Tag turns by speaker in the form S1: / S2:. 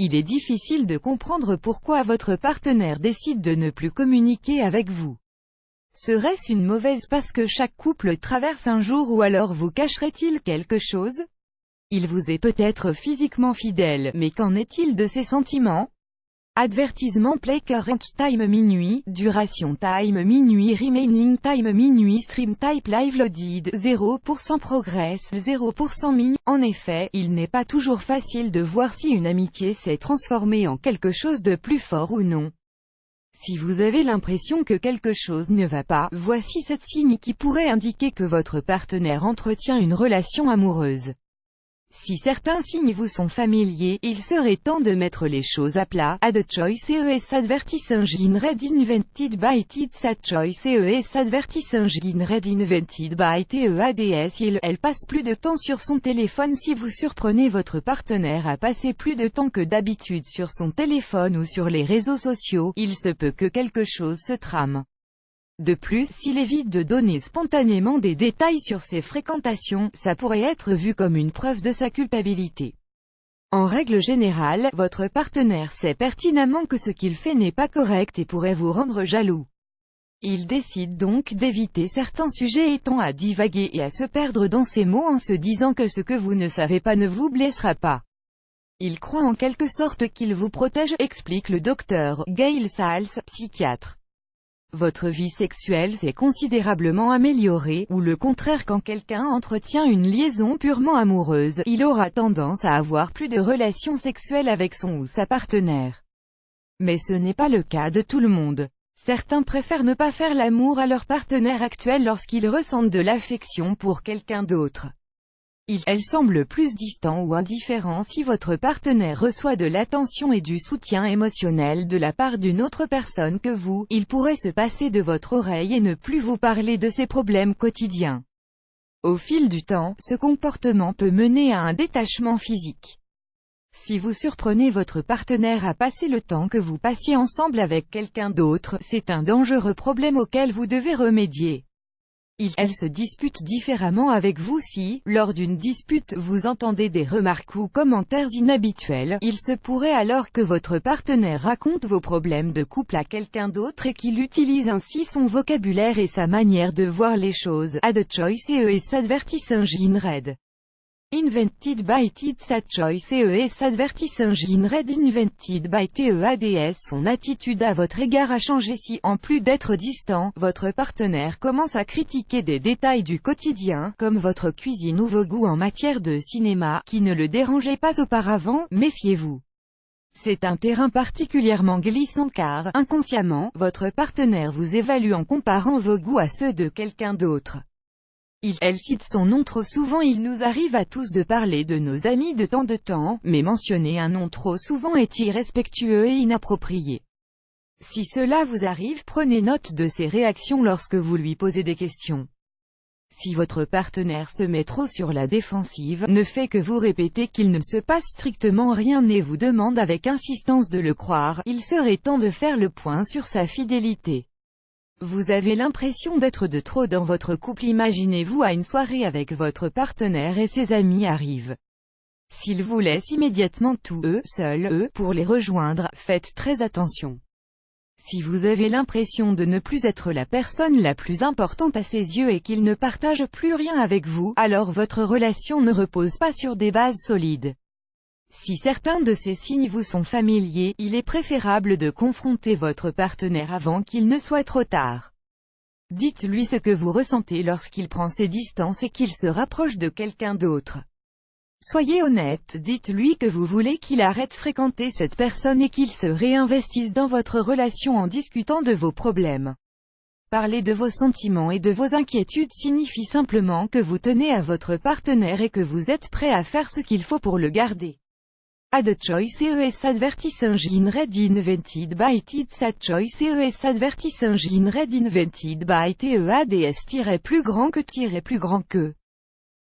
S1: il est difficile de comprendre pourquoi votre partenaire décide de ne plus communiquer avec vous. Serait-ce une mauvaise passe que chaque couple traverse un jour, ou alors vous cacherait-il quelque chose? Il vous est peut-être physiquement fidèle, mais qu'en est-il de ses sentiments? Advertisement: play current time minuit, duration time minuit, remaining time minuit, stream type live loaded, 0% progress, 0% min. En effet, il n'est pas toujours facile de voir si une amitié s'est transformée en quelque chose de plus fort ou non. Si vous avez l'impression que quelque chose ne va pas, voici 7 signes qui pourraient indiquer que votre partenaire entretient une relation amoureuse. Si certains signes vous sont familiers, il serait temps de mettre les choses à plat. Add choice ES advertise engine red invented by TEADS. Add choice ES advertise engine red invented by TEADS. Elle passe plus de temps sur son téléphone. Si vous surprenez votre partenaire à passer plus de temps que d'habitude sur son téléphone ou sur les réseaux sociaux, il se peut que quelque chose se trame. De plus, s'il évite de donner spontanément des détails sur ses fréquentations, ça pourrait être vu comme une preuve de sa culpabilité. En règle générale, votre partenaire sait pertinemment que ce qu'il fait n'est pas correct et pourrait vous rendre jaloux. Il décide donc d'éviter certains sujets et tend à divaguer et à se perdre dans ses mots en se disant que ce que vous ne savez pas ne vous blessera pas. Il croit en quelque sorte qu'il vous protège, explique le docteur Gail Salz, psychiatre. Votre vie sexuelle s'est considérablement améliorée, ou le contraire, quand quelqu'un entretient une liaison purement amoureuse, il aura tendance à avoir plus de relations sexuelles avec son ou sa partenaire. Mais ce n'est pas le cas de tout le monde. Certains préfèrent ne pas faire l'amour à leur partenaire actuel lorsqu'ils ressentent de l'affection pour quelqu'un d'autre. Elle semble plus distant ou indifférent si votre partenaire reçoit de l'attention et du soutien émotionnel de la part d'une autre personne que vous. Il pourrait se passer de votre oreille et ne plus vous parler de ses problèmes quotidiens. Au fil du temps, ce comportement peut mener à un détachement physique. Si vous surprenez votre partenaire à passer le temps que vous passiez ensemble avec quelqu'un d'autre, c'est un dangereux problème auquel vous devez remédier. Elle se dispute différemment avec vous. Si, lors d'une dispute, vous entendez des remarques ou commentaires inhabituels, il se pourrait alors que votre partenaire raconte vos problèmes de couple à quelqu'un d'autre et qu'il utilise ainsi son vocabulaire et sa manière de voir les choses. Add choice ES advertise engine red invented by TEADS. Add choice ES advertise engine red invented by TEADS. Son attitude à votre égard a changé. Si, en plus d'être distant, votre partenaire commence à critiquer des détails du quotidien, comme votre cuisine ou vos goûts en matière de cinéma, qui ne le dérangeaient pas auparavant, méfiez-vous. C'est un terrain particulièrement glissant car, inconsciemment, votre partenaire vous évalue en comparant vos goûts à ceux de quelqu'un d'autre. Elle cite son nom trop souvent. Il nous arrive à tous de parler de nos amis de temps de temps, mais mentionner un nom trop souvent est irrespectueux et inapproprié. Si cela vous arrive, prenez note de ses réactions lorsque vous lui posez des questions. Si votre partenaire se met trop sur la défensive, ne fait que vous répéter qu'il ne se passe strictement rien et vous demande avec insistance de le croire, il serait temps de faire le point sur sa fidélité. Vous avez l'impression d'être de trop dans votre couple. Imaginez-vous à une soirée avec votre partenaire et ses amis arrivent. S'il vous laisse immédiatement tous seuls pour les rejoindre, faites très attention. Si vous avez l'impression de ne plus être la personne la plus importante à ses yeux et qu'il ne partage plus rien avec vous, alors votre relation ne repose pas sur des bases solides. Si certains de ces signes vous sont familiers, il est préférable de confronter votre partenaire avant qu'il ne soit trop tard. Dites-lui ce que vous ressentez lorsqu'il prend ses distances et qu'il se rapproche de quelqu'un d'autre. Soyez honnête, dites-lui que vous voulez qu'il arrête de fréquenter cette personne et qu'il se réinvestisse dans votre relation en discutant de vos problèmes. Parler de vos sentiments et de vos inquiétudes signifie simplement que vous tenez à votre partenaire et que vous êtes prêt à faire ce qu'il faut pour le garder. Add choice ES advertise engine red invented by TEADS. Add choice ES advertise engine red invented by TEADS. Plus grand que plus grand que